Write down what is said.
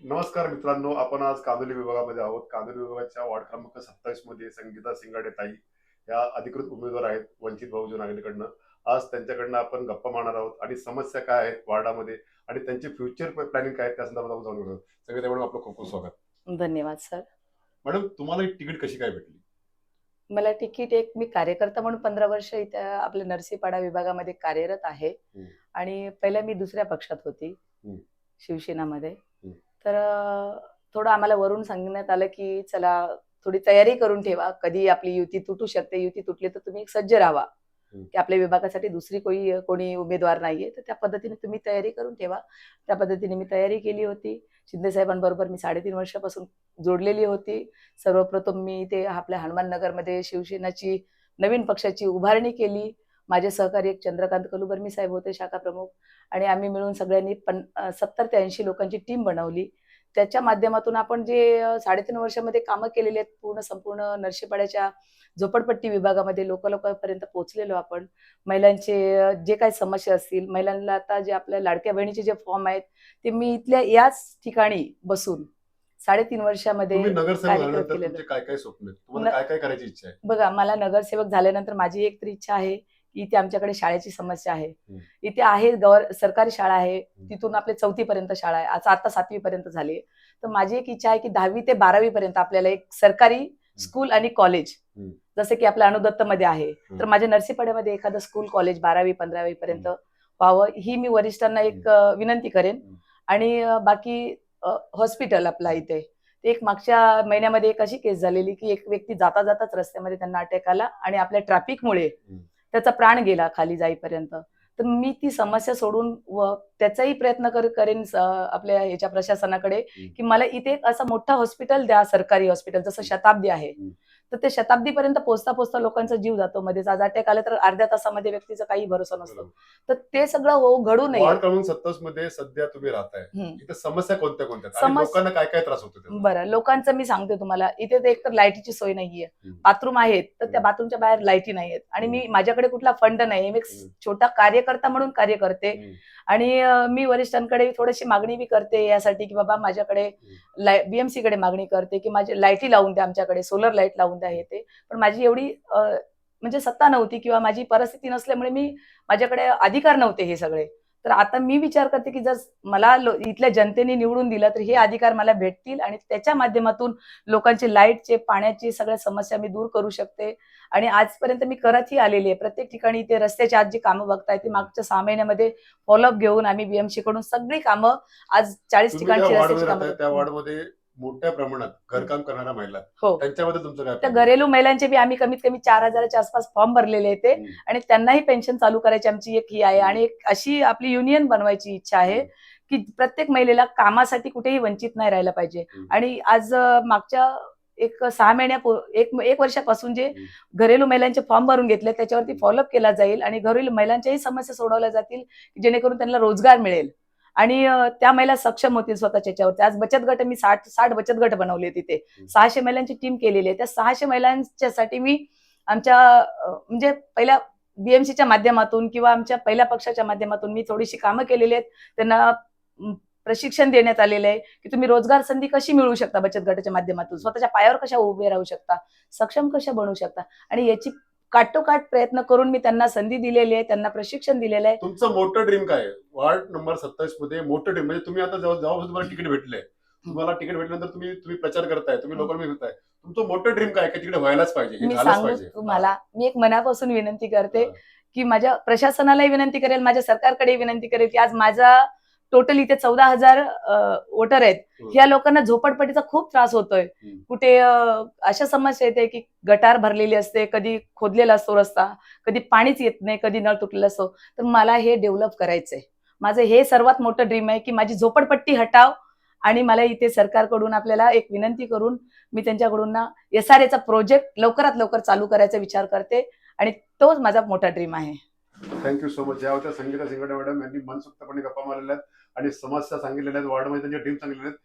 नमस्कार मित्रांनो, आपण आज कांदिवली विभागामध्ये आहोत. कांदिवली विभागाच्या वार्ड क्रमांक 27 मध्ये संगीता सिंगाडे ताई या अधिकृत उमेदवार आहेत वंचित बहुजन आघाडीकडनं. आज त्यांच्याकडनं आपण गप्पा मारणार आहोत आणि समस्या काय आहेत वार्डामध्ये आणि त्यांचे फ्युचर प्लॅनिंग काय आहे त्या संदर्भात आपण जाणून घेऊ. संगीता मॅडम, आपलं खूप खूप स्वागत. धन्यवाद सर. मॅडम, तुम्हाला ही तिकीट कशी काय भेटली? मला तिकीट मी कार्यकर्ता म्हणून 15 वर्ष इथे आपल्या नरसीपाडा विभागामध्ये कार्यरत आहे. आणि पहिल्या मी दुसऱ्या पक्षात होती, शिवसेनामध्ये. तर थोडं आम्हाला वरून सांगण्यात आलं की चला थोडी तयारी करून ठेवा, कधी आपली युती तुटू शकते, युती तुटली तर तुम्ही सज्ज राहावा, की आपल्या विभागासाठी दुसरी कोणी उमेदवार नाहीये, तर त्या पद्धतीने तुम्ही तयारी करून ठेवा. त्या पद्धतीने मी तयारी केली होती. शिंदे साहेबांबरोबर मी 3.5 वर्षापासून जोडलेली होती. सर्वप्रथम मी ते आपल्या हनुमान नगरमध्ये शिवसेनाची नवीन पक्षाची उभारणी केली. माझे सहकारी एक चंद्रकांत कलुबर्मी साहेब होते, शाखा प्रमुख, आणि आम्ही मिळून सगळ्यांनी 70 ते 80 लोकांची टीम बनवली. त्याच्या माध्यमातून आपण जे 3.5 वर्षामध्ये कामं केलेली आहेत, संपूर्ण नरसीपाड्याच्या झोपडपट्टी विभागामध्ये लोकांपर्यंत पोहोचलेलो आपण. महिलांचे जे काही समस्या असतील, महिलांना आता जे आपल्या लाडक्या बहिणीचे जे फॉर्म आहेत, ते मी इथल्या याच ठिकाणी बसून 3.5 वर्षामध्ये तुम्ही नगरसेवक कार्यक्रम झाल्यानंतर केलेलं. तुमचे काय काय स्वप्न आहेत? तुम्हाला काय काय करायची इच्छा आहे? बघा, मला नगरसेवक झाल्यानंतर माझी एक तर इच्छा आहे की इथे आमच्याकडे शाळेची समस्या आहे. इथे आहे सरकारी शाळा आहे, तिथून आपले 4थी पर्यंत शाळा आहे, आता 7वी पर्यंत झाली. तर माझी एक इच्छा आहे की 10वी ते 12वी पर्यंत आपल्याला एक सरकारी स्कूल आणि कॉलेज, जसं की आपल्या अनुदत्त मध्ये आहे, तर माझ्या नरसीपाड्यामध्ये एखादं स्कूल कॉलेज 12वी 15वी पर्यंत व्हावं, ही मी वरिष्ठांना एक विनंती करेन. आणि बाकी हॉस्पिटल आपला इथे एक मागच्या महिन्यामध्ये एक अशी केस झालेली की एक व्यक्ती जाता जाताच रस्त्यामध्ये त्यांना अटॅक आला आणि आपल्या ट्रॅफिकमुळे त्याचा प्राण गेला खाली जाईपर्यंत. तर मी ती समस्या सोडून व त्याचाही प्रयत्न करेन आपल्या ह्याच्या प्रशासनाकडे की मला इथे एक असं मोठं हॉस्पिटल द्या, सरकारी हॉस्पिटल जसं शताब्दी आहे. तर ते शताब्दीपर्यंत पोहोचता पोहोचता लोकांचा जीव जातो, मध्येच आज अटॅक आला तर अर्ध्या तासामध्ये व्यक्तीचा काही भरोसा नसतो. तर ते सगळं घडू नये. वार्ड क्रमांक 27 मध्ये सध्या तुम्ही राहताय, इथे समस्या कोणत्या कोणत्या आणि लोकांना काय काय त्रास होतो त्याचा? बरं, लोकांचं मी सांगते तुम्हाला. इथे तर एकतर लाईटीची सोय नाहीये, बाथरूम आहेत तर त्या बाथरूमच्या बाहेर लाईटी नाहीयेत, आणि माझ्याकडे कुठला फंड नाही. मी एक छोटा कार्यकर्ता म्हणून कार्य करते, आणि मी वरिष्ठांकडे थोडीशी मागणी बी करते यासाठी की बाबा माझ्याकडे बीएमसी कडे मागणी करते की माझे लाईटी लावून द्या, आमच्याकडे सोलर लाईट लावून द्या. हे ते पण माझी एवढी म्हणजे सत्ता नव्हती किंवा माझी परिस्थिती नसल्यामुळे माझ्याकडे अधिकार नव्हते हे सगळे. तर आता मी विचार करते की जर मला इथल्या जनतेने निवडून दिलं तर हे अधिकार मला भेटतील, आणि त्याच्या माध्यमातून लोकांचे लाईटचे, पाण्याची सगळ्या समस्या मी दूर करू शकते. आणि आजपर्यंत मी करतही आलेली आहे. प्रत्येक ठिकाणी ते रस्त्याची आज जी कामं बघताय ती मागच्या 6 महिन्यामध्ये फॉलोअप घेऊन आम्ही बीएमसी कडून सगळी कामं, आज 40 ठिकाणची रस्त्याची कामं. त्या वॉर्डमध्ये मोठ्या प्रमाणात घरकाम करणाऱ्या महिला, हो, त्यांच्याबद्दल तुमचं काय त्या plan आहे? घरेलू महिलांचे बी आम्ही कमीत कमी 4,000च्या आसपास फॉर्म भरलेले आहेत ते, आणि त्यांनाही पेन्शन चालू करायची आमची एक ही आहे. आणि एक अशी आपली युनियन बनवायची इच्छा आहे की प्रत्येक महिलेला कामासाठी कुठेही वंचित नाही राहायला पाहिजे. आणि आज मागच्या एक 6 एक वर्षापासून जे घरेलू महिलांचे फॉर्म भरून घेतले त्याच्यावरती फॉलोअप केला जाईल, आणि घरेलू महिलांच्याही समस्या सोडवल्या जातील, जेणेकरून त्यांना रोजगार मिळेल आणि त्या महिला सक्षम होतील स्वतःच्या याच्यावरती. आज बचत गट मी 60 बचत गट बनवले तिथे, 600 महिलांची टीम केलेली आहे. त्या 600 महिलांच्यासाठी मी आमच्या म्हणजे पहिल्या बीएमसीच्या माध्यमातून किंवा आमच्या पहिल्या पक्षाच्या माध्यमातून मी थोडीशी कामं केलेली आहेत. त्यांना प्रशिक्षण देण्यात आलेलं आहे की तुम्ही रोजगार संधी कशी मिळवू शकता, बचत गटाच्या माध्यमातून स्वतःच्या पायावर कशा उभे राहू शकता, सक्षम कशा बनवू शकता, आणि याची काटोकाट प्रयत्न करून मी त्यांना संधी दिलेली आहे, त्यांना प्रशिक्षण दिलेलं आहे. तुमचं मोठं ड्रीम काय आहे वार्ड नंबर 27 मध्ये? मोठं ड्रीम म्हणजे तुम्ही आता जेव्हा तुम्हाला तिकीट भेटलंय, तुम्हाला तिकीट भेटल्यानंतर तुम्ही प्रचार करताय, तुम्ही लोकांना भेटताय, तुमचं मोठं ड्रीम काय की तिकडे व्हायलाच पाहिजे, हे मी झालंच सांगू पाहिजे? तुम्हाला, मी एक मनापासून विनंती करते की माझ्या प्रशासनालाही विनंती करेल, माझ्या सरकारकडे विनंती करेल की आज माझा टोटल इथे 14,000 वोटर आहेत. ह्या लोकांना झोपडपट्टीचा खूप त्रास होतोय. कुठे अशा समस्या येते की गटार भरलेली असते, कधी खोदलेला असतो रस्ता, कधी पाणीच येत नाही, कधी नळ तुटलेला असतो. तर मला हे डेव्हलप करायचंय. माझं हे सर्वात मोठं ड्रीम आहे की माझी झोपडपट्टी हटाव, आणि मला इथे सरकारकडून आपल्याला एक विनंती करून मी त्यांच्याकडून ना SRA प्रोजेक्ट लवकरात लवकर चालू करायचा विचार करते, आणि तोच माझा मोठा ड्रीम आहे. Thank you so much. ज्या होत्या संगीता सिंगाडे मॅडम यांनी मनसोक्तपणे गप्पा मारलेल्या आहेत आणि समस्या सांगितलेल्या आहेत, वार्डमध्ये त्यांचे ड्रीम सांगितलेले आहेत.